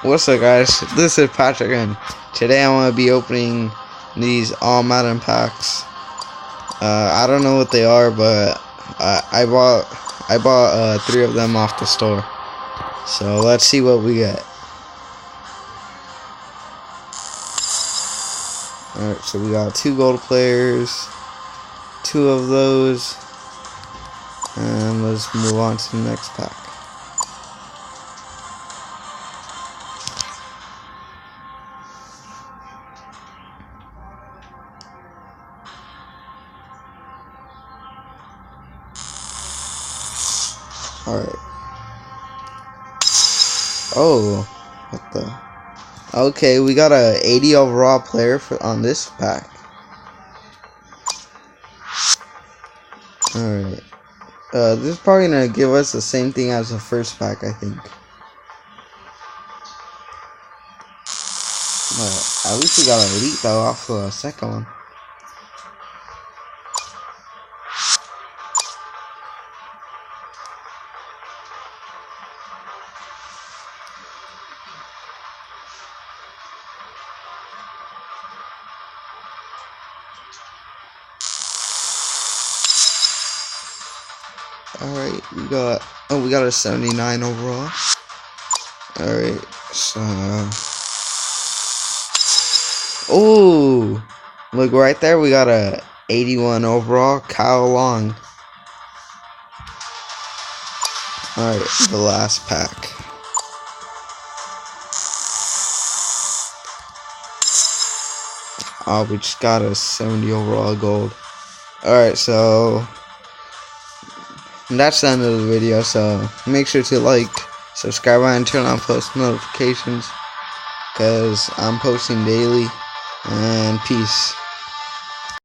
What's up, guys? This is Patrick, and today I'm gonna be opening these all Madden packs. I don't know what they are, but I bought 3 of them off the store. So let's see what we get. Alright, so we got 2 gold players, 2 of those, and let's move on to the next pack. Alright. Oh, what the? Okay, we got a 80 overall player on this pack. Alright. This is probably gonna give us the same thing as the first pack, I think. At least we got an elite though off the second one. Alright, we got a 79 overall. Alright, so oh, look right there, we got a 81 overall Kyle Long. Alright, the last pack. Oh, we just got a 70 overall gold. Alright, so that's the end of the video, so make sure to like, subscribe, and turn on post notifications, because I'm posting daily, and peace.